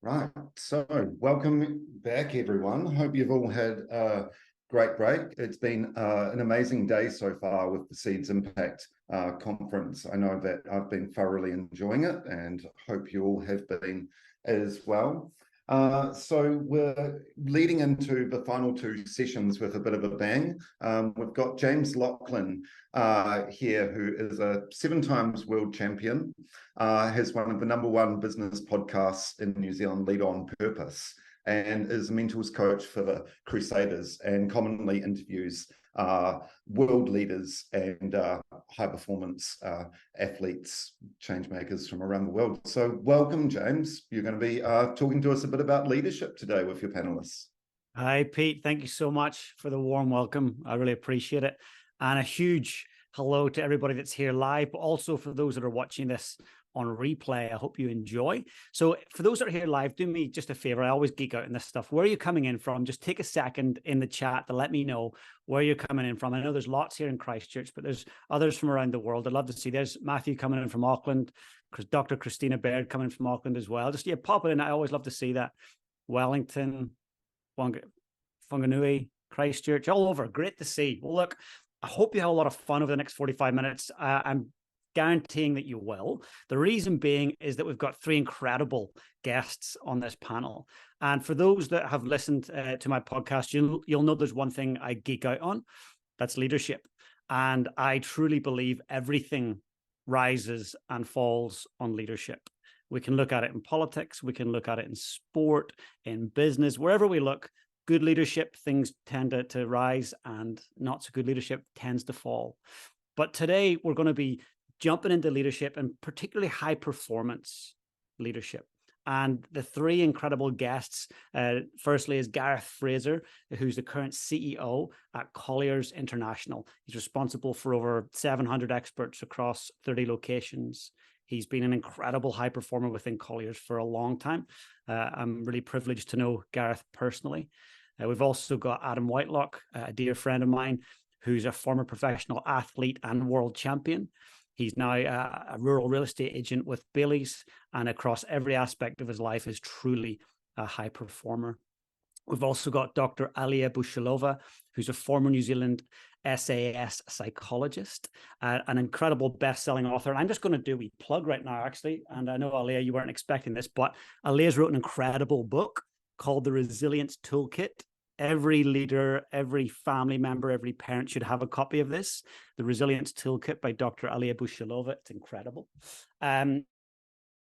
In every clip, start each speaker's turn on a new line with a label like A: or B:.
A: Right, so welcome back, everyone. Hope you've all had a great break. It's been an amazing day so far with the Seeds Impact conference. I know that I've been thoroughly enjoying it and hope you all have been as well. So we're leading into the final two sessions with a bit of a bang. We've got James Laughlin here, who is a 7 times world champion, has one of the #1 business podcasts in New Zealand, Lead On Purpose, and is a mentors coach for the Crusaders and commonly interviews world leaders and high performance athletes, change makers from around the world. So welcome, James. You're going to be talking to us a bit about leadership today with your panelists.
B: Hi, Pete. Thank you so much for the warm welcome. I really appreciate it. And a huge hello to everybody that's here live, but also for those that are watching this on replay. I hope you enjoy. So for those that are here live, do me just a favor. I always geek out in this stuff. Where are you coming in from? Just take a second in the chat to let me know where you're coming in from. I know there's lots here in Christchurch, but there's others from around the world. I'd love to see. There's Matthew coming in from Auckland, Dr. Christina Baird coming from Auckland as well. Just pop it in. I always love to see that. Wellington, Whanganui, Christchurch, all over. Great to see. Well, look, I hope you have a lot of fun over the next 45 minutes. I'm guaranteeing that you will. The reason being is that we've got 3 incredible guests on this panel. And for those that have listened to my podcast, you'll know there's one thing I geek out on. That's leadership. And I truly believe everything rises and falls on leadership. We can look at it in politics. We can look at it in sport, in business, wherever we look. Good leadership, things tend to rise, and not so good leadership tends to fall. But today we're going to be jumping into leadership, and particularly high performance leadership. And the 3 incredible guests, firstly is Gareth Fraser, who's the current CEO at Colliers International. He's responsible for over 700 experts across 30 locations. He's been an incredible high performer within Colliers for a long time. I'm really privileged to know Gareth personally. We've also got Adam Whitelock, a dear friend of mine, who's a former professional athlete and world champion. He's now a rural real estate agent with Bailey's, and across every aspect of his life is truly a high performer. We've also got Dr. Alia Bojilova, who's a former New Zealand SAS psychologist, an incredible best-selling author. And I'm just going to do a plug right now, actually. And I know, Alia, you weren't expecting this, but Alia's wrote an incredible book called The Resilience Toolkit. Every leader, every family member, every parent should have a copy of this. The Resilience Toolkit by Dr. Alia Bojilova. It's incredible.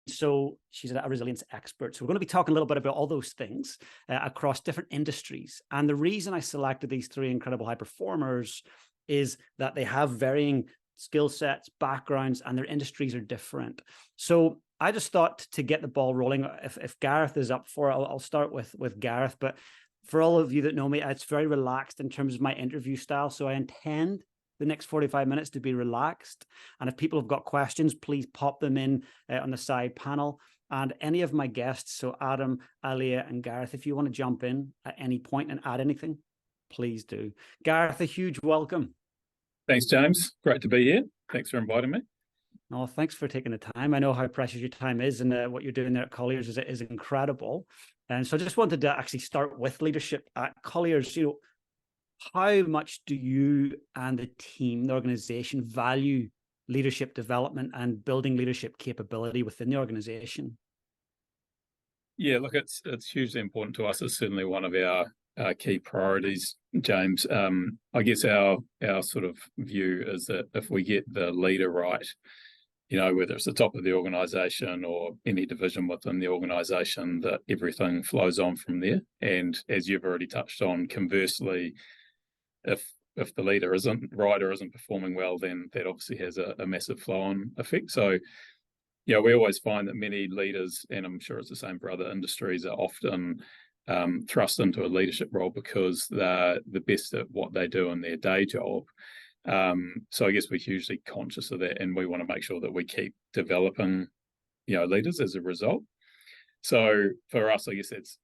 B: So she's a resilience expert. So we're going to be talking a little bit about all those things across different industries. And the reason I selected these 3 incredible high performers is that they have varying skill sets, backgrounds, and their industries are different. So I just thought to get the ball rolling, if Gareth is up for it, I'll start with Gareth. But for all of you that know me, it's very relaxed in terms of my interview style. So I intend the next 45 minutes to be relaxed. And if people have got questions, please pop them in on the side panel. And any of my guests, so Adam, Alia, and Gareth, if you want to jump in at any point and add anything, please do. Gareth, a huge welcome.
C: Thanks, James. Great to be here. Thanks for inviting me.
B: Oh, thanks for taking the time. I know how precious your time is, and what you're doing there at Colliers is incredible. And so I just wanted to actually start with leadership at Colliers. How much do you and the team, the organization, value leadership development and building leadership capability within the organization?
C: Yeah, look, it's hugely important to us. It's certainly one of our key priorities, James. I guess our sort of view is that if we get the leader right, whether it's the top of the organisation or any division within the organisation, that everything flows on from there. And as you've already touched on, conversely, if the leader isn't right or isn't performing well, then that obviously has a massive flow-on effect. So, we always find that many leaders, and I'm sure it's the same for other industries, are often thrust into a leadership role because they're the best at what they do in their day job. So I guess we're hugely conscious of that, and we want to make sure that we keep developing, leaders as a result. So for us, I guess it's,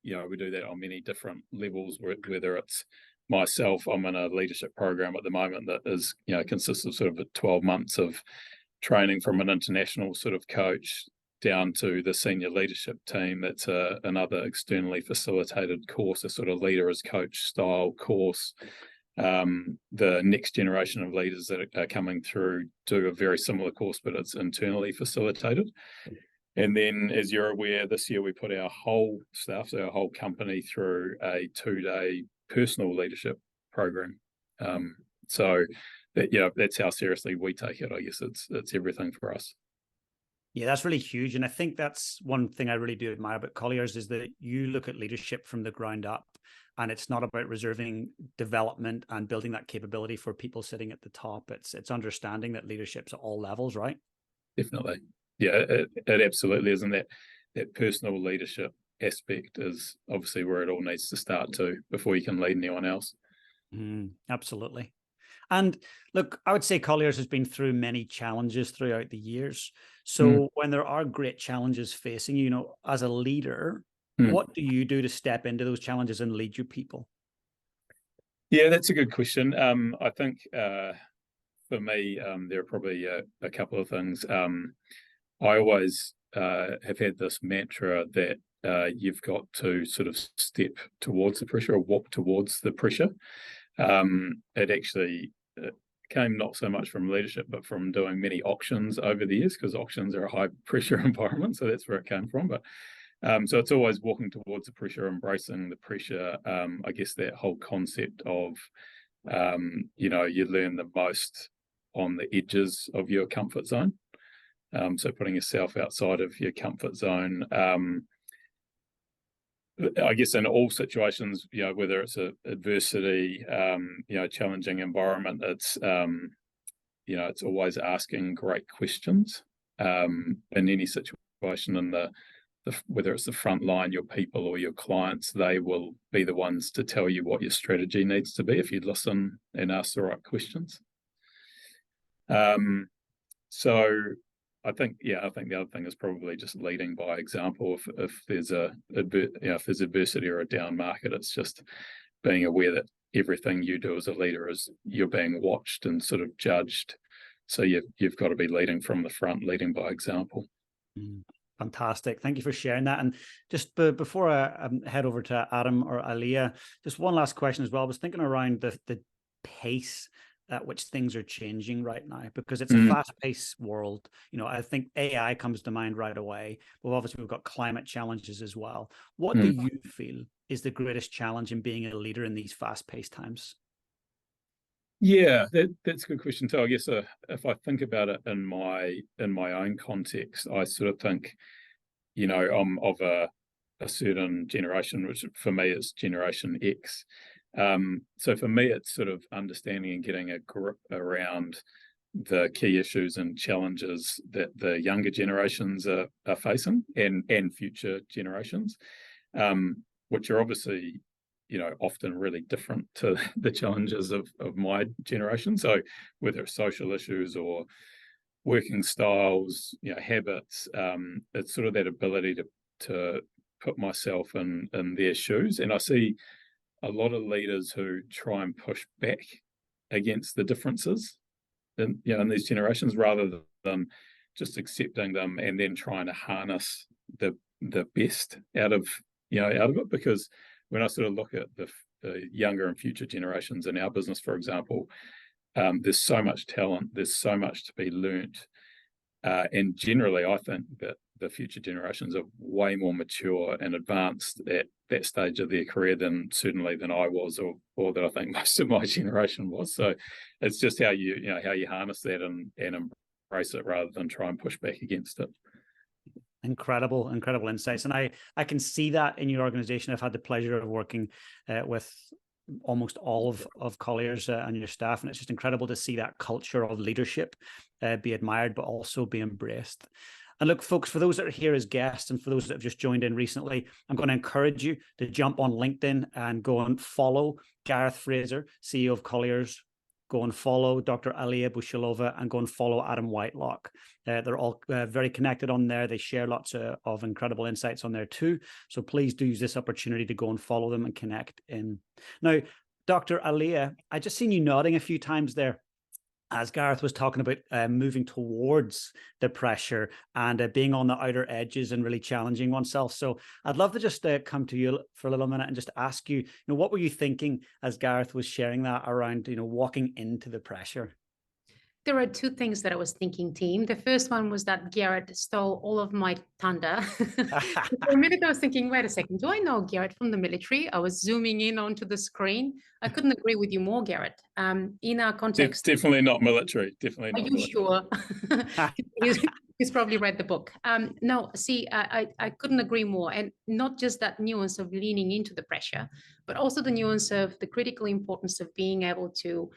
C: we do that on many different levels, whether it's myself, I'm in a leadership program at the moment that is, consists of sort of 12 months of training from an international sort of coach down to the senior leadership team. That's another externally facilitated course, a sort of leader as coach style course. The next generation of leaders that are coming through do a very similar course, but it's internally facilitated. And then, as you're aware, this year we put our whole staff, so our whole company, through a 2-day personal leadership program. So that, that's how seriously we take it. I guess it's everything for us.
B: Yeah, that's really huge. And I think that's one thing I really do admire about Colliers, is that you look at leadership from the ground up, and it's not about reserving development and building that capability for people sitting at the top. It's understanding that leadership's at all levels, right?
C: Definitely. Yeah, it absolutely is. And that personal leadership aspect is obviously where it all needs to start to, before you can lead anyone else.
B: Absolutely. And look, I would say Colliers has been through many challenges throughout the years. So when there are great challenges facing you, as a leader, what do you do to step into those challenges and lead your people?
C: Yeah, that's a good question. I think for me, there are probably a couple of things. I always have had this mantra that you've got to sort of step towards the pressure, or walk towards the pressure. It actually came not so much from leadership, but from doing many auctions over the years, because auctions are a high pressure environment. So that's where it came from. But so it's always walking towards the pressure, embracing the pressure. I guess that whole concept of, you learn the most on the edges of your comfort zone. So putting yourself outside of your comfort zone. I guess in all situations, whether it's adversity, challenging environment, it's it's always asking great questions in any situation. In whether it's the front line, your people or your clients, they will be the ones to tell you what your strategy needs to be if you listen and ask the right questions. So I think the other thing is probably just leading by example. If there's if there's adversity or a down market, it's just being aware that everything you do as a leader is you're being watched and sort of judged. So you've got to be leading from the front, leading by example.
B: Fantastic. Thank you for sharing that. And just before I head over to Adam or Alia, just one last question as well. I was thinking around the pace at which things are changing right now, because it's a fast-paced world. I think AI comes to mind right away, but obviously we've got climate challenges as well. What do you feel is the greatest challenge in being a leader in these fast-paced times?
C: Yeah, that's a good question too. I guess if I think about it in my own context, I sort of think, I'm of a certain generation, which for me is Generation X. So for me, it's sort of understanding and getting a grip around the key issues and challenges that the younger generations are facing, and future generations, which are obviously often really different to the challenges of my generation. So whether it's social issues or working styles, habits, it's sort of that ability to put myself in their shoes. And I see a lot of leaders who try and push back against the differences in these generations, rather than just accepting them and then trying to harness the best out of it. Because when I sort of look at the younger and future generations in our business, for example, there's so much talent, there's so much to be learnt. And generally, I think that the future generations are way more mature and advanced at that stage of their career than I was, or that I think most of my generation was. So it's just how you harness that and embrace it, rather than try and push back against it.
B: Incredible insights. And I can see that in your organization. I've had the pleasure of working with almost all of Colliers and your staff, and it's just incredible to see that culture of leadership be admired, but also be embraced. And look, folks, for those that are here as guests and for those that have just joined in recently, I'm going to encourage you to jump on LinkedIn and go and follow Gareth Fraser, CEO of Colliers. Go and follow Dr. Alia Bojilova, and go and follow Adam Whitelock. They're all very connected on there. They share lots of incredible insights on there too. So please do use this opportunity to go and follow them and connect in. Now, Dr. Alia, I just seen you nodding a few times there. as Gareth was talking about, moving towards the pressure and being on the outer edges and really challenging oneself. So I'd love to just come to you for a little minute and just ask you, what were you thinking as Gareth was sharing that around, walking into the pressure?
D: There are two things that I was thinking, team. The first one was that Gareth stole all of my thunder. For a minute, I was thinking, wait a second, do I know Gareth from the military? I was zooming in onto the screen. I couldn't agree with you more, Gareth. In our context,
C: definitely not military. Definitely not.
D: Are you sure? He's probably read the book. No, see, I couldn't agree more. And not just that nuance of leaning into the pressure, but also the nuance of the critical importance of being able to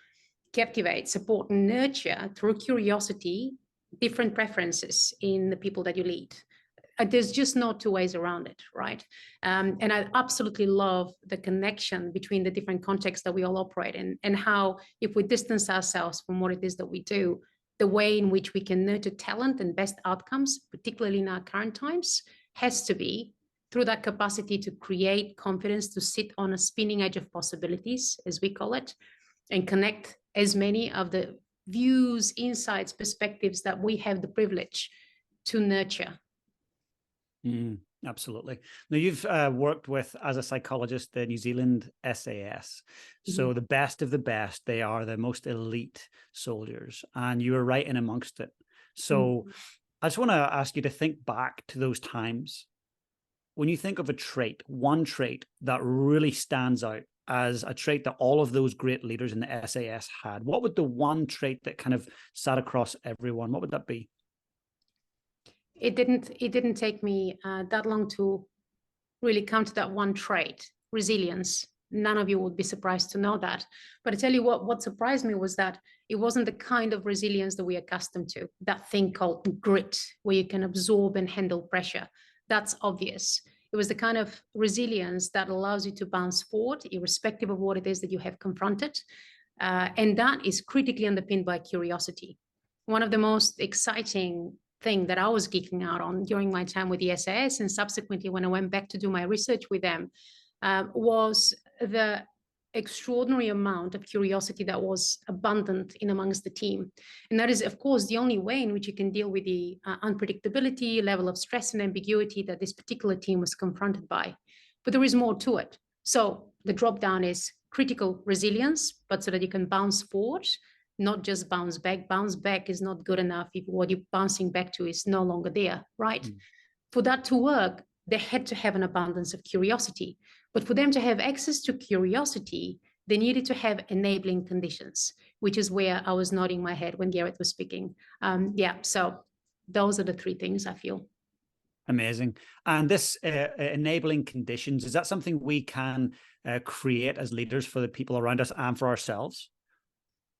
D: captivate, support, and nurture through curiosity, different preferences in the people that you lead. There's just no two ways around it, right? And I absolutely love the connection between the different contexts that we all operate in, and how if we distance ourselves from what it is that we do, the way in which we can nurture talent and best outcomes, particularly in our current times, has to be through that capacity to create confidence, to sit on a spinning edge of possibilities, as we call it, and connect as many of the views, insights, perspectives that we have the privilege to nurture.
B: Absolutely. Now, you've worked with, as a psychologist, the New Zealand SAS. So the best of the best, they are the most elite soldiers, and you were right in amongst it. So I just want to ask you to think back to those times. When you think of a trait, one trait that really stands out as a trait that all of those great leaders in the SAS had, what would the one trait that kind of sat across everyone, what would that be?
D: It didn't take me that long to really come to that one trait, resilience. None of you would be surprised to know that. But I tell you what surprised me was that it wasn't the kind of resilience that we're accustomed to, that thing called grit, where you can absorb and handle pressure. That's obvious. It was the kind of resilience that allows you to bounce forward, irrespective of what it is that you have confronted. And that is critically underpinned by curiosity. One of the most exciting thing that I was geeking out on during my time with the SAS, and subsequently when I went back to do my research with them, was the extraordinary amount of curiosity that was abundant in amongst the team. And that is, of course, the only way in which you can deal with the unpredictability, level of stress and ambiguity that this particular team was confronted by. But there is more to it. So the drop down is critical resilience, but so that you can bounce forward, not just bounce back. Bounce back is not good enough if what you're bouncing back to is no longer there, right? For that to work, they had to have an abundance of curiosity. But for them to have access to curiosity, they needed to have enabling conditions, which is where I was nodding my head when Gareth was speaking. So those are the three things I feel.
B: Amazing. And this enabling conditions, is that something we can create as leaders for the people around us and for ourselves?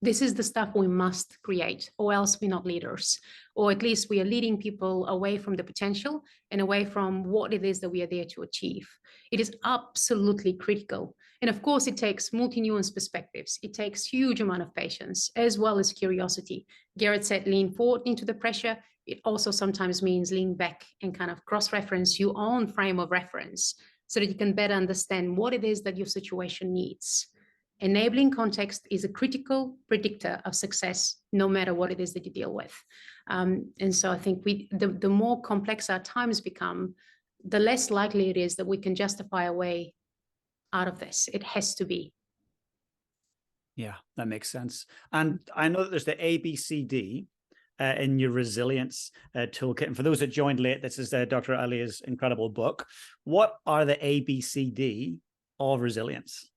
D: This is the stuff we must create, or else we're not leaders, or at least we are leading people away from the potential and away from what it is that we are there to achieve. It is absolutely critical. And of course, it takes multi-nuance perspectives. It takes huge amount of patience as well as curiosity. Gareth said, lean forward into the pressure. It also sometimes means lean back and kind of cross-reference your own frame of reference so that you can better understand what it is that your situation needs. Enabling context is a critical predictor of success, no matter what it is that you deal with. And so I think the more complex our times become, the less likely it is that we can justify a way out of this. It has to be.
B: Yeah, that makes sense. And I know that there's the ABCD in your resilience toolkit. And for those that joined late, this is Dr. Alia's incredible book. What are the ABCD of resilience?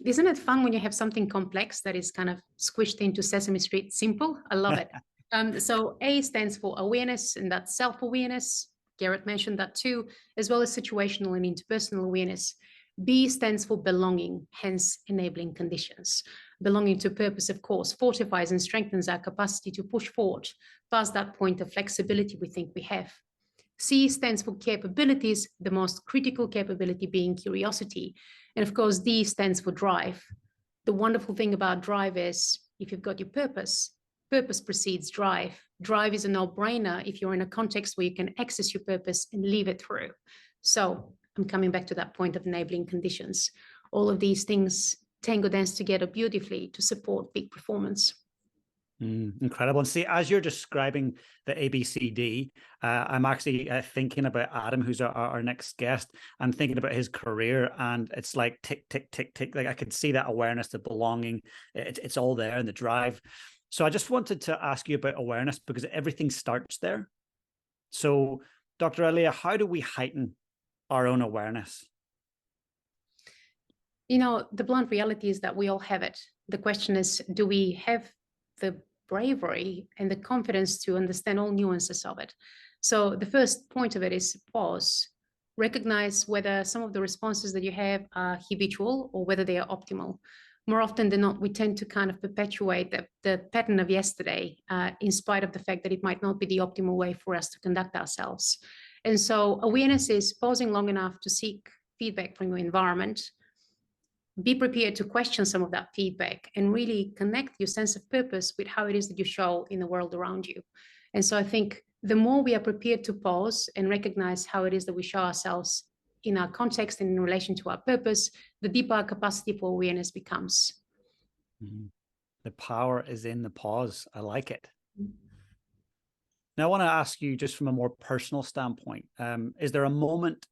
D: Isn't it fun when you have something complex that is kind of squished into Sesame Street simple? I love it. So A stands for awareness, and that's self-awareness. Gareth mentioned that too, as well as situational and interpersonal awareness. B stands for belonging, hence enabling conditions. Belonging to purpose, of course, fortifies and strengthens our capacity to push forward past that point of flexibility we think we have. C stands for capabilities, the most critical capability being curiosity. And of course, D stands for drive. The wonderful thing about drive is if you've got your purpose, purpose precedes drive. Drive is a no-brainer if you're in a context where you can access your purpose and live it through. So I'm coming back to that point of enabling conditions. All of these things tango dance together beautifully to support peak performance.
B: Incredible. And see, as you're describing the ABCD, I'm actually thinking about Adam, who's our next guest, and thinking about his career. And it's like tick, tick, tick, tick. Like I could see that awareness, the belonging. It's all there in the drive. So I just wanted to ask you about awareness, because everything starts there. So, Dr. Alia, how do we heighten our own awareness?
D: You know, the blunt reality is that we all have it. The question is, do we have the bravery and the confidence to understand all nuances of it? So the first point of it is pause, recognize whether some of the responses that you have are habitual or whether they are optimal. More often than not, we tend to kind of perpetuate the pattern of yesterday, in spite of the fact that it might not be the optimal way for us to conduct ourselves. And so awareness is pausing long enough to seek feedback from your environment, be prepared to question some of that feedback, and really connect your sense of purpose with how it is that you show in the world around you. And so I think the more we are prepared to pause and recognize how it is that we show ourselves in our context and in relation to our purpose, the deeper our capacity for awareness becomes.
B: The power is in the pause. I like it. Now, I want to ask you, just from a more personal standpoint, is there a moment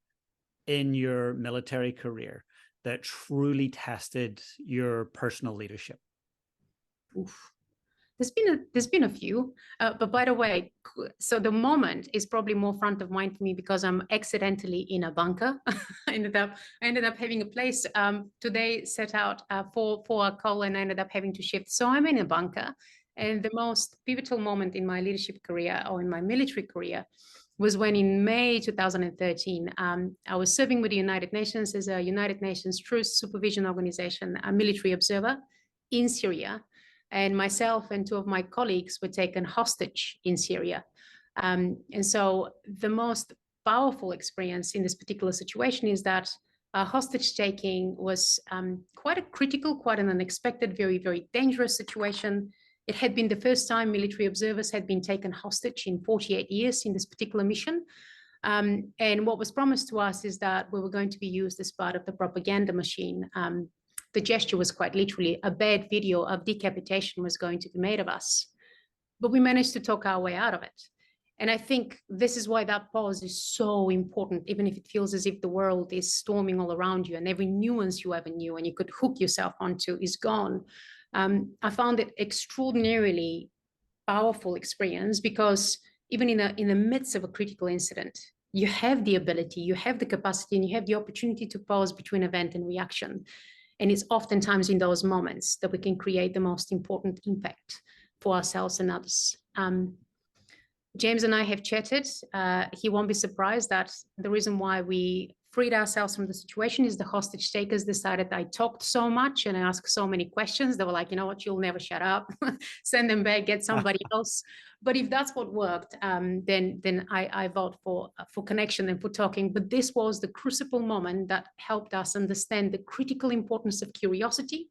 B: in your military career that truly tested your personal leadership?
D: Oof. There's been a few, but by the way, so the moment is probably more front of mind for me because I'm accidentally in a bunker. I ended up having a place today set out for a call, and I ended up having to shift. So I'm in a bunker, and the most pivotal moment in my leadership career or in my military career was when in May 2013, I was serving with the United Nations as a United Nations Truth Supervision Organization, a military observer in Syria. And myself and two of my colleagues were taken hostage in Syria. And so the most powerful experience in this particular situation is that hostage taking was quite a critical, quite an unexpected, very, very dangerous situation. It had been the first time military observers had been taken hostage in 48 years in this particular mission. And what was promised to us is that we were going to be used as part of the propaganda machine. The gesture was quite literally a bad video of decapitation was going to be made of us. But we managed to talk our way out of it. And I think this is why that pause is so important, even if it feels as if the world is storming all around you and every nuance you ever knew and you could hook yourself onto is gone. I found it extraordinarily powerful experience because even in the midst of a critical incident, you have the ability, you have the capacity, and you have the opportunity to pause between event and reaction. And it's oftentimes in those moments that we can create the most important impact for ourselves and others. James and I have chatted. He won't be surprised that the reason why we freed ourselves from the situation is the hostage takers decided I talked so much and I asked so many questions. They were like, you know what, you'll never shut up. Send them back, get somebody else. But if that's what worked, then I vote for connection and for talking. But this was the crucible moment that helped us understand the critical importance of curiosity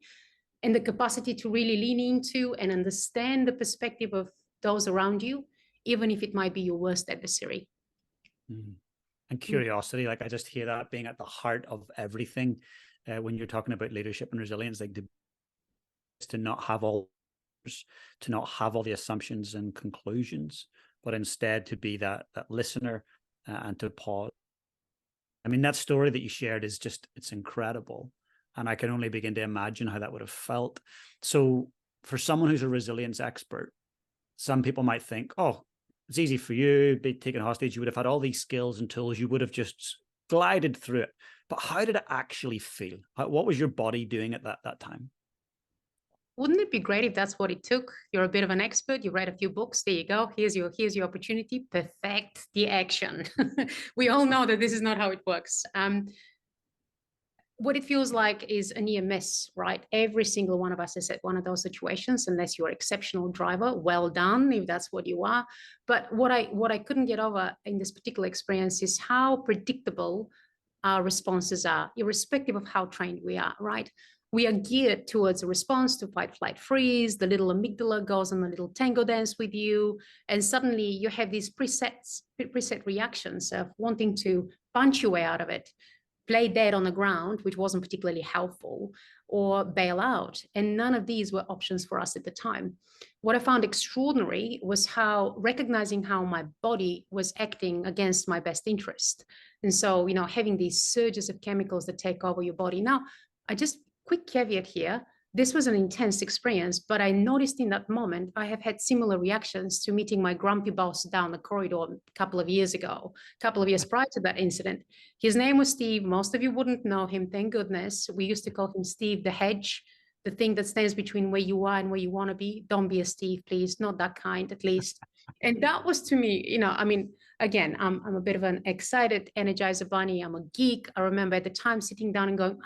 D: and the capacity to really lean into and understand the perspective of those around you, even if it might be your worst adversary.
B: And curiosity, like I just hear that being at the heart of everything when you're talking about leadership and resilience, like to not have all the assumptions and conclusions, but instead to be that listener and to pause. I mean, that story that you shared is just, it's incredible. And I can only begin to imagine how that would have felt. So for someone who's a resilience expert, some people might think, oh, it's easy for you, be taken hostage. You would have had all these skills and tools. You would have just glided through it. But how did it actually feel? What was your body doing at that time?
D: Wouldn't it be great if that's what it took? You're a bit of an expert. You read a few books. There you go. Here's your opportunity. Perfect the action. We all know that this is not how it works. What it feels like is a near miss, right? Every single one of us is at one of those situations, unless you're an exceptional driver. Well done, if that's what you are. But what I couldn't get over in this particular experience is how predictable our responses are, irrespective of how trained we are, right? We are geared towards a response to fight, flight, freeze. The little amygdala goes on a little tango dance with you. And suddenly you have these preset reactions of wanting to punch your way out of it, play dead on the ground, which wasn't particularly helpful, or bail out. And none of these were options for us at the time. What I found extraordinary was recognizing how my body was acting against my best interest. And so, having these surges of chemicals that take over your body. Now, quick caveat here, this was an intense experience, but I noticed in that moment, I have had similar reactions to meeting my grumpy boss down the corridor a couple of years prior to that incident. His name was Steve. Most of you wouldn't know him, thank goodness. We used to call him Steve the Hedge, the thing that stands between where you are and where you want to be. Don't be a Steve, please, not that kind, at least. And that was, to me, again, I'm a bit of an excited Energizer bunny. I'm a geek. I remember at the time sitting down and going,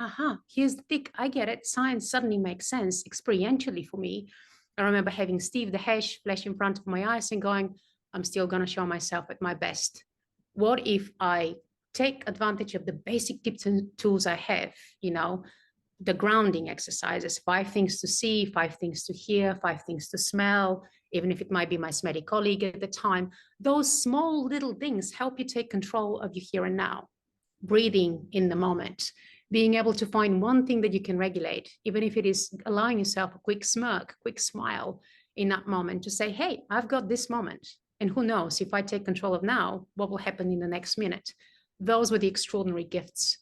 D: here's the tick. I get it. Science suddenly makes sense experientially for me. I remember having Steve the Hash flash in front of my eyes and going, I'm still going to show myself at my best. What if I take advantage of the basic tips and tools I have, the grounding exercises, 5 things to see, 5 things to hear, 5 things to smell, even if it might be my smelly colleague at the time. Those small little things help you take control of your here and now, breathing in the moment, being able to find one thing that you can regulate, even if it is allowing yourself a quick smirk, quick smile in that moment to say, hey, I've got this moment. And who knows, if I take control of now, what will happen in the next minute? Those were the extraordinary gifts.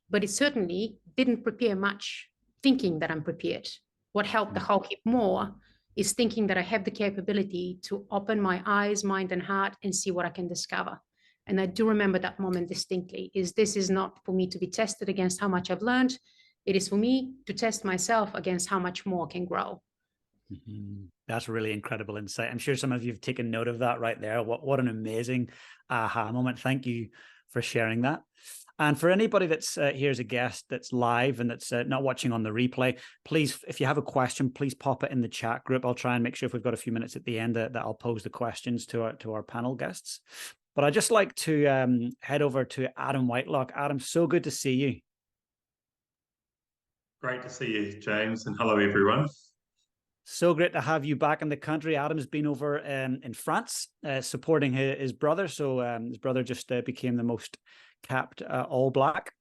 D: But it certainly didn't prepare much thinking that I'm prepared. What helped the whole heap more is thinking that I have the capability to open my eyes, mind, and heart and see what I can discover. And I do remember that moment distinctly, this is not for me to be tested against how much I've learned. It is for me to test myself against how much more can grow.
B: Mm-hmm. That's really incredible insight. I'm sure some of you have taken note of that right there. What an amazing aha moment. Thank you for sharing that. And for anybody that's here as a guest that's live and that's not watching on the replay, please, if you have a question, please pop it in the chat group. I'll try and make sure if we've got a few minutes at the end that I'll pose the questions to our panel guests. But I'd just like to head over to Adam Whitelock. Adam, so good to see you.
E: Great to see you, James, and hello, everyone.
B: So great to have you back in the country. Adam's been over in France supporting his brother. So his brother just became the most capped All Black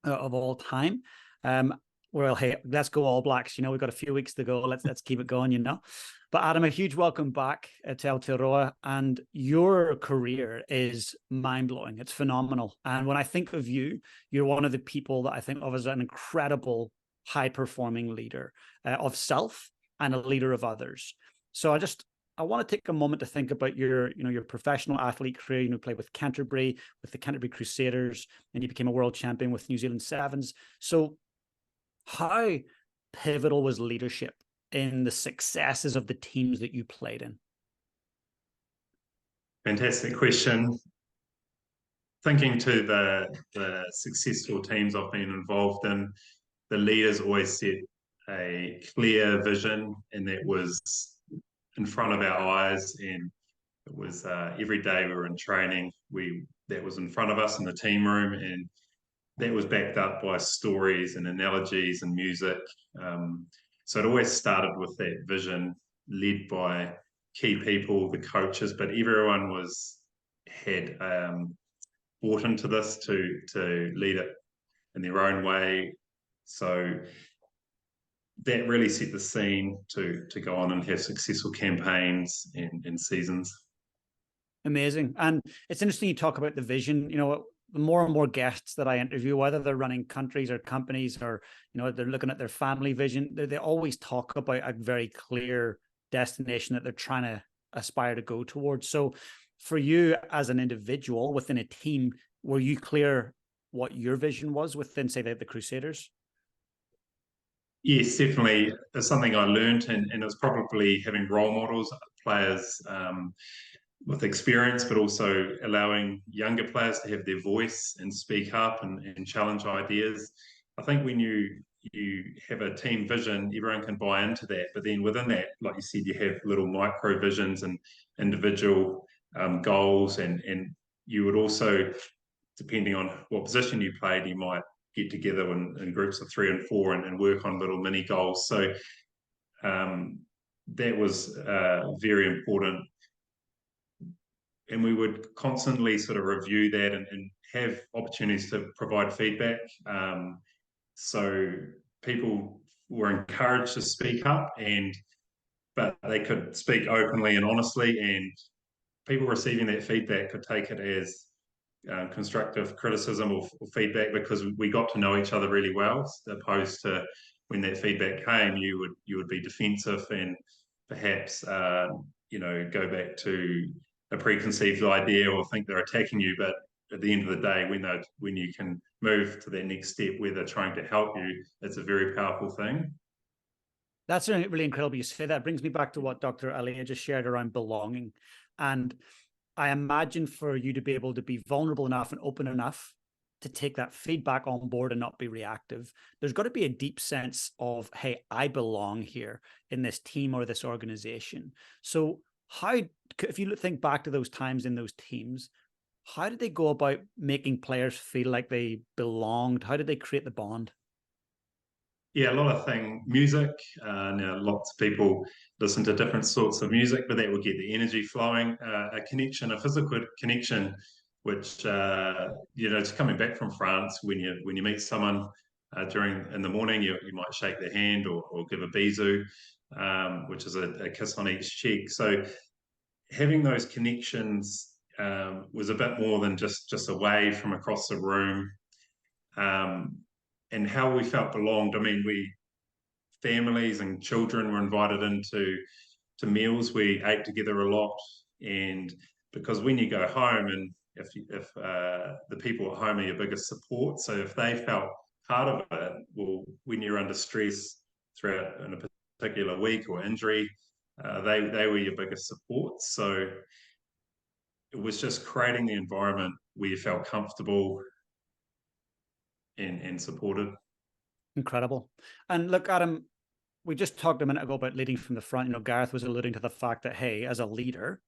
B: of all time. Well, hey, let's go All Blacks. We've got a few weeks to go. Let's keep it going, But Adam, a huge welcome back to Aotearoa, and your career is mind-blowing. It's phenomenal. And when I think of you, you're one of the people that I think of as an incredible high-performing leader of self and a leader of others. So I want to take a moment to think about your professional athlete career. You played with Canterbury, with the Canterbury Crusaders, and you became a world champion with New Zealand Sevens. So how pivotal was leadership in the successes of the teams that you played in?
E: Fantastic question. Thinking to the successful teams I've been involved in, the leaders always set a clear vision, and that was in front of our eyes, and it was every day we were in training, that was in front of us in the team room, and that was backed up by stories and analogies and music. So it always started with that vision, led by key people, the coaches, but everyone had bought into this to lead it in their own way. So that really set the scene to go on and have successful campaigns and seasons.
B: Amazing. And it's interesting you talk about the vision. The more and more guests that I interview, whether they're running countries or companies or, they're looking at their family vision, they always talk about a very clear destination that they're trying to aspire to go towards. So for you as an individual within a team, were you clear what your vision was within, say, the Crusaders?
E: Yes, definitely. It's something I learned, and it's probably having role models, players with experience, but also allowing younger players to have their voice and speak up and challenge ideas. I think when you have a team vision, everyone can buy into that. But then within that, like you said, you have little micro visions and individual goals, and you would also, depending on what position you played, you might get together in groups of 3 and 4 and work on little mini goals. So that was very important. And we would constantly sort of review that and have opportunities to provide feedback. So people were encouraged to speak up, but they could speak openly and honestly, and people receiving that feedback could take it as constructive criticism or feedback, because we got to know each other really well, as opposed to when that feedback came, you would be defensive and perhaps go back to a preconceived idea or think they're attacking you. But at the end of the day, when you can move to that next step where they're trying to help you, it's a very powerful thing.
B: That's really incredible you say that. Brings me back to what Dr. Alia just shared around belonging. And I imagine for you to be able to be vulnerable enough and open enough to take that feedback on board and not be reactive, there's got to be a deep sense of, hey, I belong here in this team or this organization. So how, if you think back to those times in those teams, how did they go about making players feel like they belonged? How did they create the bond?
E: Yeah, a lot of things. Music. Now, lots of people listen to different sorts of music, but that will get the energy flowing. A connection, a physical connection, which just coming back from France, when you meet someone in the morning, you might shake their hand or give a bisou, which is a kiss on each cheek. So having those connections was a bit more than just a wave from across the room. And how we felt belonged. I mean, families and children were invited into meals. We ate together a lot, and because when you go home, and if the people at home are your biggest support, so if they felt part of it, well, when you're under stress throughout in a particular week or injury, they were your biggest support. So it was just creating the environment where you felt comfortable and supported.
B: Incredible. And look, Adam, we just talked a minute ago about leading from the front. Gareth was alluding to the fact that, hey, as a leader,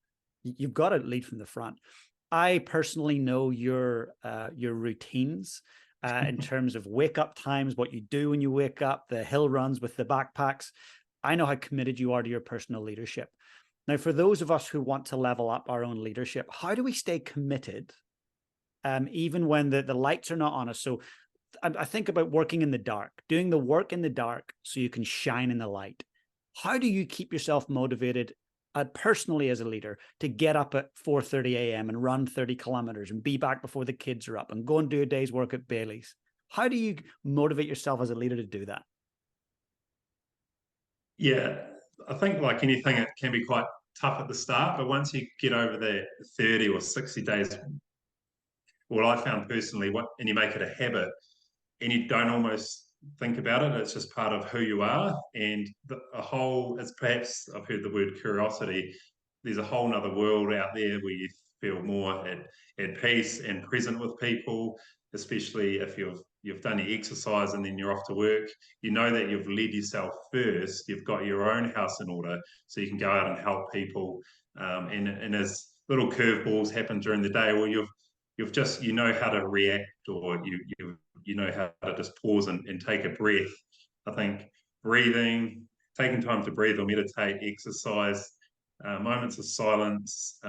B: you've got to lead from the front. I personally know your routines in terms of wake up times, what you do when you wake up, the hill runs with the backpacks. I know how committed you are to your personal leadership. Now, for those of us who want to level up our own leadership, how do we stay committed even when the lights are not on us? So I think about working in the dark, doing the work in the dark so you can shine in the light. How do you keep yourself motivated personally as a leader to get up at 4:30 a.m. and run 30 kilometers and be back before the kids are up and go and do a day's work at Bailey's? How do you motivate yourself as a leader to do that?
E: Yeah, I think like anything, it can be quite tough at the start, but once you get over the 30 or 60 days, what I found personally, and you make it a habit, and you don't almost think about it, it's just part of who you are. And it's perhaps, I've heard the word curiosity, there's a whole nother world out there where you feel more at peace and present with people, especially if you've done your exercise and then you're off to work. You know that you've led yourself first, you've got your own house in order, so you can go out and help people. And as little curveballs happen during the day, well, you've just, how to react, or you know how to just pause and take a breath. I think breathing, taking time to breathe or meditate, exercise, moments of silence,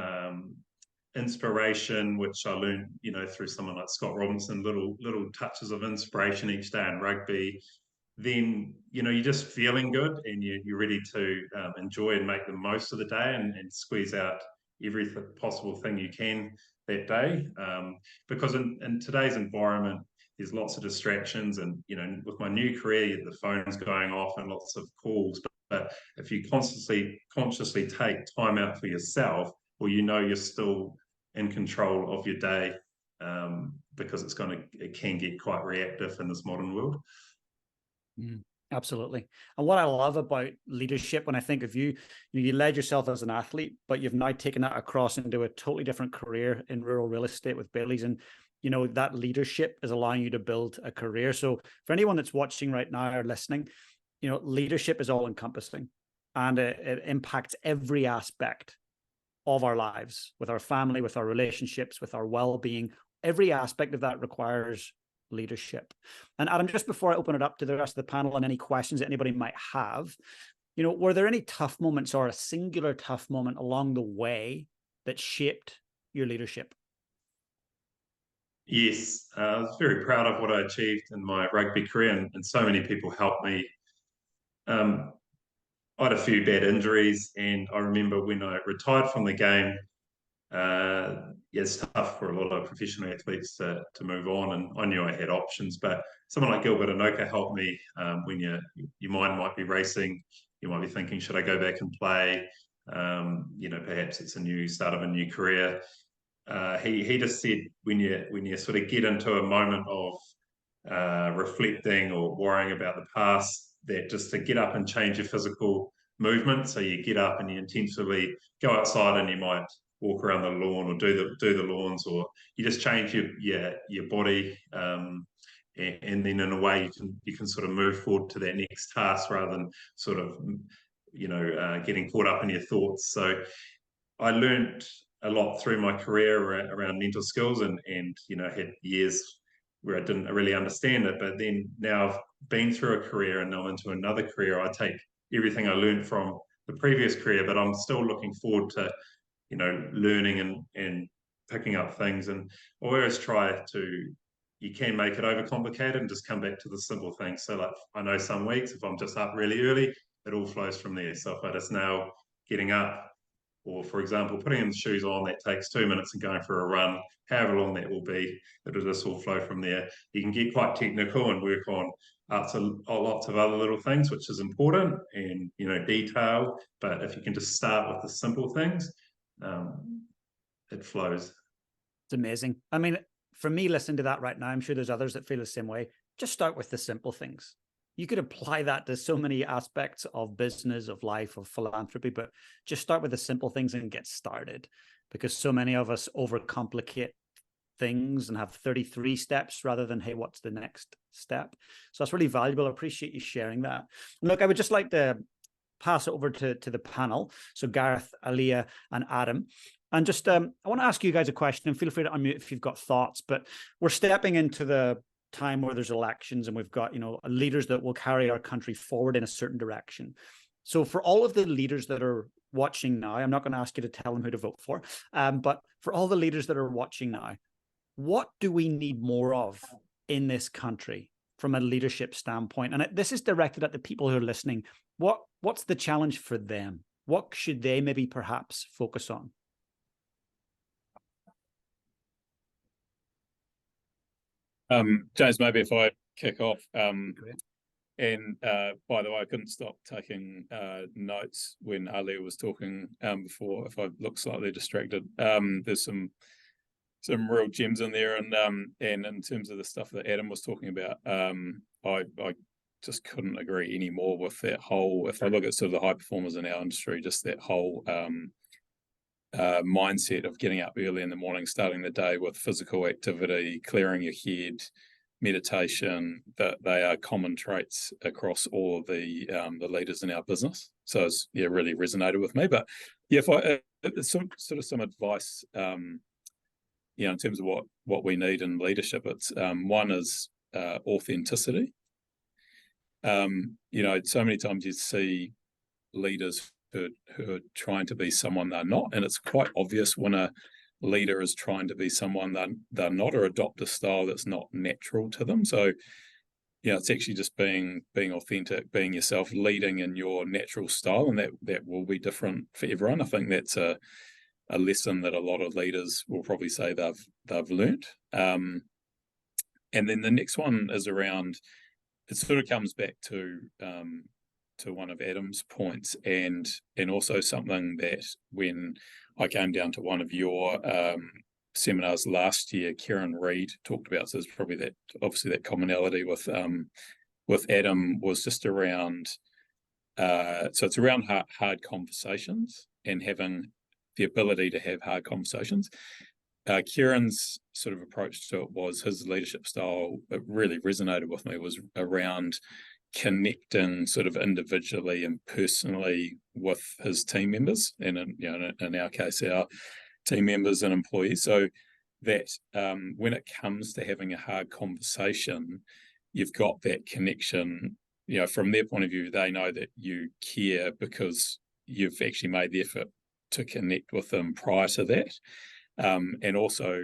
E: inspiration, which I learned, through someone like Scott Robinson, little touches of inspiration each day in rugby. Then, you're just feeling good and you're ready to enjoy and make the most of the day and squeeze out every possible thing you can that day. Because in today's environment, there's lots of distractions, and with my new career, the phone's going off and lots of calls. But if you consciously take time out for yourself, well, you're still in control of your day, because it can get quite reactive in this modern world.
B: Absolutely. And what I love about leadership, when I think of you, you led yourself as an athlete, but you've now taken that across into a totally different career in rural real estate with Bailey's. And that leadership is allowing you to build a career. So for anyone that's watching right now or listening, leadership is all encompassing, and it impacts every aspect of our lives, with our family, with our relationships, with our well-being. Every aspect of that requires leadership. And Adam, just before I open it up to the rest of the panel and any questions that anybody might have, were there any tough moments or a singular tough moment along the way that shaped your leadership?
E: Yes, I was very proud of what I achieved in my rugby career, and so many people helped me. I had a few bad injuries, and I remember when I retired from the game, it's tough for a lot of professional athletes to move on, and I knew I had options, but someone like Gilbert Anoka helped me. When your mind might be racing, you might be thinking, should I go back and play? Perhaps it's a new start of a new career. He just said, when you sort of get into a moment of reflecting or worrying about the past, that just to get up and change your physical movement. So you get up and you intentionally go outside, and you might walk around the lawn or do the lawns, or you just change your body, and then in a way you can sort of move forward to that next task rather than sort of getting caught up in your thoughts. So I learned a lot through my career around mental skills, and had years where I didn't really understand it, but then now I've been through a career and now I'm into another career. I take everything I learned from the previous career, but I'm still looking forward to learning and picking up things. And I always try to, you can make it overcomplicated and just come back to the simple things. So like, I know some weeks if I'm just up really early, it all flows from there. So if I just now getting up, or for example, putting in the shoes on, that takes 2 minutes, and going for a run, however long that will be, it'll just all flow from there. You can get quite technical and work on lots of other little things, which is important, and detail. But if you can just start with the simple things, it flows.
B: It's amazing. I mean, for me, listening to that right now, I'm sure there's others that feel the same way. Just start with the simple things. You could apply that to so many aspects of business, of life, of philanthropy, but just start with the simple things and get started, because so many of us overcomplicate things and have 33 steps rather than, hey, what's the next step? So that's really valuable. I appreciate you sharing that. Look, I would just like to pass it over to the panel. So Gareth, Alia, and Adam. And just, I want to ask you guys a question, and feel free to unmute if you've got thoughts, but we're stepping into the time where there's elections, and we've got, leaders that will carry our country forward in a certain direction. So for all of the leaders that are watching now, I'm not going to ask you to tell them who to vote for, but for all the leaders that are watching now, what do we need more of in this country from a leadership standpoint? And this is directed at the people who are listening. What's the challenge for them? What should they maybe perhaps focus on?
C: James, maybe if I kick off, and by the way, I couldn't stop taking notes when Alia was talking before. If I look slightly distracted, there's some real gems in there, and in terms of the stuff that Adam was talking about, I just couldn't agree any more with that whole. If I look at sort of the high performers in our industry, just that whole mindset of getting up early in the morning, starting the day with physical activity, clearing your head, meditation, that they are common traits across all of the leaders in our business. So it's really resonated with me. But if I some advice, in terms of what we need in leadership, it's one is authenticity. So many times you see leaders who are trying to be someone they're not, and it's quite obvious when a leader is trying to be someone they're not, or adopt a style that's not natural to them. So it's actually just being authentic, being yourself, leading in your natural style, and that will be different for everyone. I think that's a lesson that a lot of leaders will probably say they've learnt. And then the next one is around, it sort of comes back to one of Adam's points, and also something that when I came down to one of your seminars last year, Kieran Reid talked about. So there's probably that commonality with Adam, was just around. So it's around hard conversations and having the ability to have hard conversations. Kieran's sort of approach to it was, his leadership style, it really resonated with me, was around connecting sort of individually and personally with his team members, and in our case, our team members and employees, so that when it comes to having a hard conversation, you've got that connection. From their point of view, they know that you care because you've actually made the effort to connect with them prior to that, and also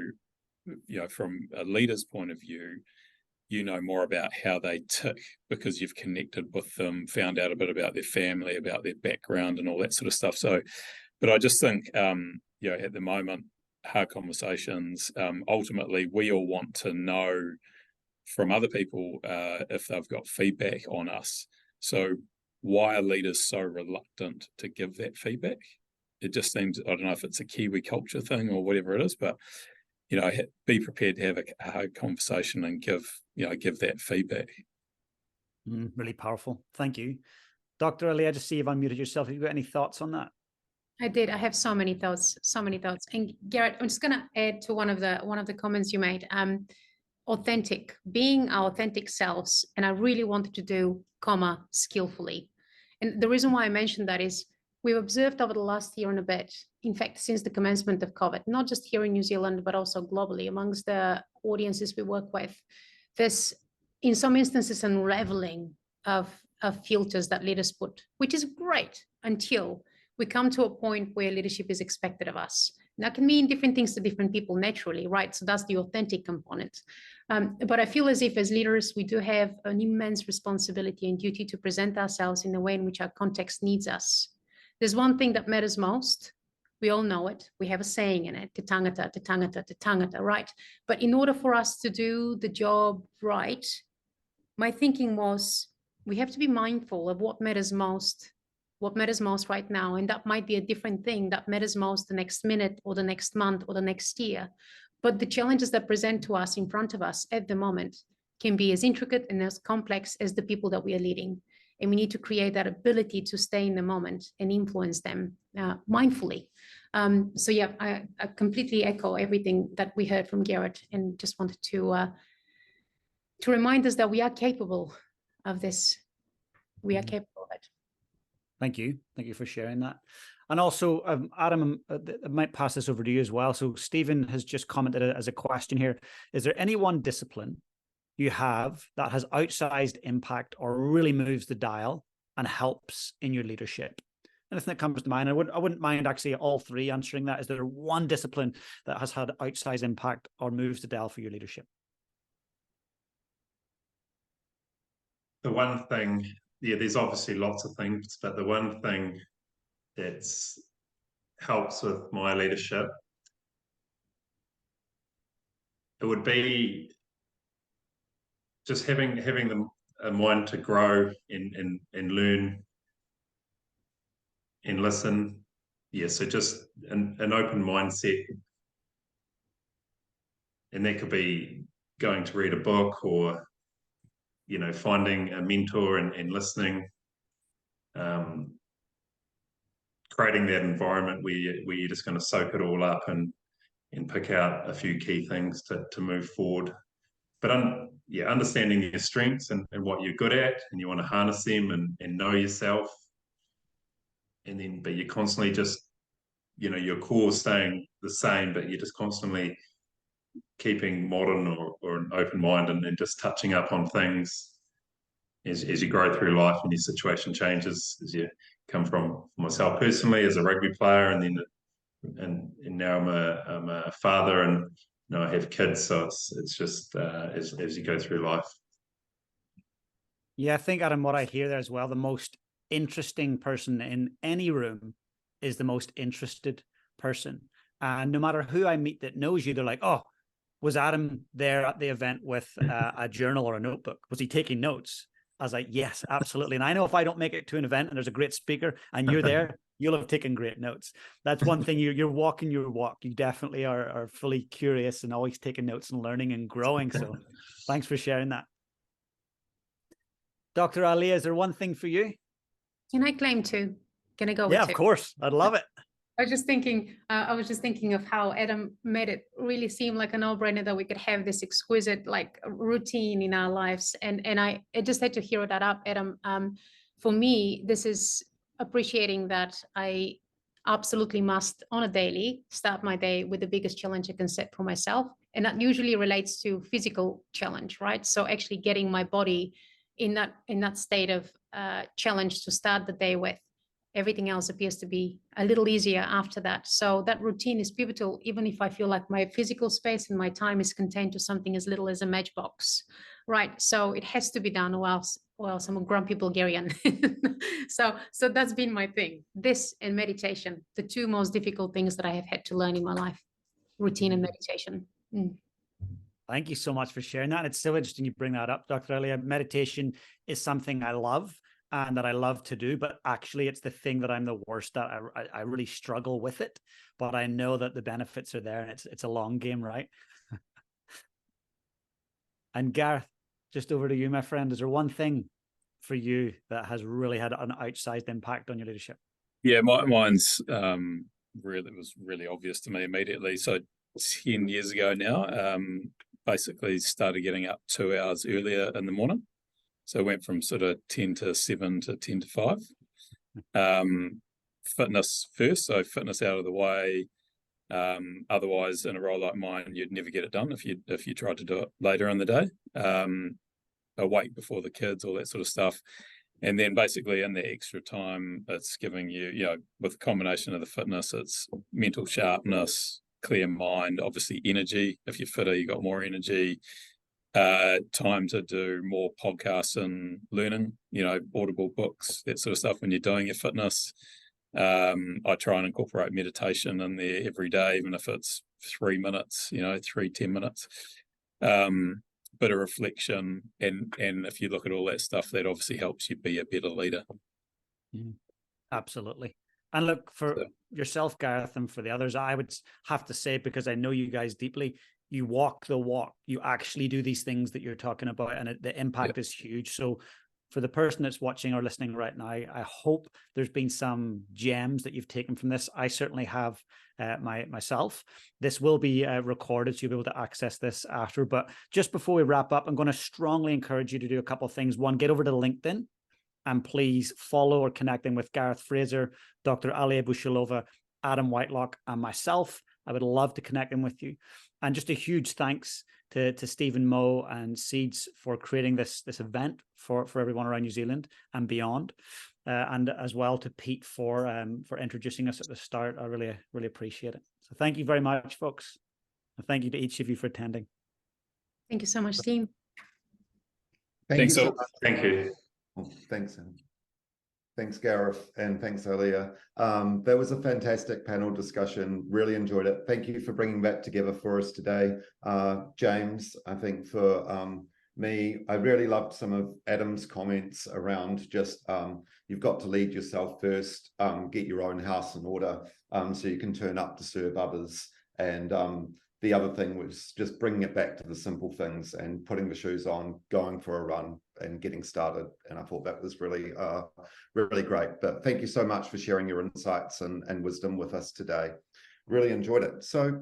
C: from a leader's point of view, you know more about how they tick because you've connected with them, found out a bit about their family, about their background and all that sort of stuff. So, but I just think, at the moment, hard conversations, ultimately we all want to know from other people if they've got feedback on us. So why are leaders so reluctant to give that feedback? It just seems, I don't know if it's a Kiwi culture thing or whatever it is, but be prepared to have a hard conversation and give that feedback.
B: Really powerful. Thank you. Dr. Alia, I just see you've unmuted yourself. Have you got any thoughts on that?
D: I did. I have so many thoughts. And Gareth, I'm just going to add to one of the comments you made. Authentic, being our authentic selves, and I really wanted to do, skillfully. And the reason why I mentioned that is we've observed over the last year and a bit, in fact, since the commencement of COVID, not just here in New Zealand, but also globally amongst the audiences we work with, there's, in some instances, unraveling of filters that leaders put, which is great until we come to a point where leadership is expected of us. And that can mean different things to different people naturally, right? So that's the authentic component. But I feel as if as leaders, we do have an immense responsibility and duty to present ourselves in the way in which our context needs us. There's one thing that matters most. We all know it. We have a saying in it, te tangata, te tangata, te tangata, right? But in order for us to do the job right, my thinking was we have to be mindful of what matters most right now. And that might be a different thing that matters most the next minute or the next month or the next year. But the challenges that present to us in front of us at the moment can be as intricate and as complex as the people that we are leading. And we need to create that ability to stay in the moment and influence them mindfully. So yeah, I completely echo everything that we heard from Gareth, and just wanted to remind us that we are capable of this. We are capable of it.
B: Thank you. Thank you for sharing that. And also, Adam, I might pass this over to you as well. So Stephen has just commented as a question here. Is there any one discipline you have that has outsized impact or really moves the dial and helps in your leadership? Anything that comes to mind? I wouldn't mind actually all three answering that. Is there one discipline that has had outsized impact or moves the dial for your leadership?
E: The one thing, there's obviously lots of things, but the one thing that helps with my leadership, it would be just having a mind to grow and learn and listen. Yeah, so just an open mindset. And that could be going to read a book or, finding a mentor and listening. Creating that environment where you're just going to soak it all up and pick out a few key things to move forward. But understanding your strengths and what you're good at, and you want to harness them and know yourself. And then, but you're constantly just, your core staying the same, but you're just constantly keeping modern or an open mind and just touching up on things as you grow through life and your situation changes, as you come from myself personally as a rugby player, and then and now I'm a father, and I have kids, so it's just as you go through life.
B: Yeah, I think, Adam, what I hear there as well, the most interesting person in any room is the most interested person. And no matter who I meet that knows you, they're like, oh, was Adam there at the event with a journal or a notebook? Was he taking notes? I was like, yes, absolutely. And I know if I don't make it to an event and there's a great speaker and you're there, you'll have taken great notes. That's one thing. You're walking your walk. You definitely are fully curious and always taking notes and learning and growing. So thanks for sharing that. Dr. Alia, is there one thing for you?
D: Can I claim two? Can I go with
B: Yeah,
D: two?
B: of course. I'd love it.
D: I was just thinking of how Adam made it really seem like a no-brainer that we could have this exquisite routine in our lives. And I just had to hear that up, Adam. For me, this is appreciating that I absolutely must, on a daily, start my day with the biggest challenge I can set for myself. And that usually relates to physical challenge, right? So actually getting my body in that state of challenge to start the day with. everything else appears to be a little easier after that. So that routine is pivotal, even if I feel like my physical space and my time is contained to something as little as a matchbox, right? So it has to be done, or else I'm a grumpy Bulgarian. So that's been my thing. This and meditation, the two most difficult things that I have had to learn in my life, routine and meditation.
B: Thank you so much for sharing that. It's so interesting you bring that up, Dr. Alia. Meditation is something I love and that I love to do, but actually it's the thing that I'm the worst at. I really struggle with it, but I know that the benefits are there, and it's a long game, right? And Gareth, just over to you, my friend. Is there one thing for you that has really had an outsized impact on your leadership?
C: Yeah, mine's was really obvious to me immediately. So 10 years ago now, basically started getting up 2 hours earlier in the morning. So went from sort of 10 to 7 to 10 to 5. Fitness first, so fitness out of the way. Otherwise, in a role like mine, you'd never get it done if you tried to do it later in the day. Awake before the kids, all that sort of stuff. And then basically in the extra time, it's giving you, with a combination of the fitness, it's mental sharpness, clear mind, obviously energy. If you're fitter, you got more energy. Time to do more podcasts and learning, audible books, that sort of stuff when you're doing your fitness. I try and incorporate meditation in there every day, even if it's 3 minutes, 10 minutes. Bit of reflection, and if you look at all that stuff, that obviously helps you be a better leader.
B: Absolutely. And look, for yourself, Gareth, and for the others, I would have to say, because I know you guys deeply, you walk the walk. You actually do these things that you're talking about, and the impact is huge. So for the person that's watching or listening right now, I hope there's been some gems that you've taken from this. I certainly have myself. This will be recorded, so you'll be able to access this after. But just before we wrap up, I'm going to strongly encourage you to do a couple of things. One, get over to LinkedIn and please follow or connect in with Gareth Fraser, Dr. Alia Bojilova, Adam Whitelock, and myself. I would love to connect in with you. And just a huge thanks to Stephen Moe and Seeds for creating this event for everyone around New Zealand and beyond. And as well to Pete for introducing us at the start. I really appreciate it. So thank you very much, folks. And thank you to each of you for attending.
D: Thank you so much, team.
C: Thanks
A: so
C: all.
A: much.
E: Thank you.
A: Oh, thanks. Thanks, Gareth, and thanks, Alia. That was a fantastic panel discussion. Really enjoyed it. Thank you for bringing that together for us today. James, I think for me, I really loved some of Adam's comments around just you've got to lead yourself first, get your own house in order so you can turn up to serve others. And the other thing was just bringing it back to the simple things and putting the shoes on, going for a run and getting started. And I thought that was really great. But thank you so much for sharing your insights and wisdom with us today. Really enjoyed it. So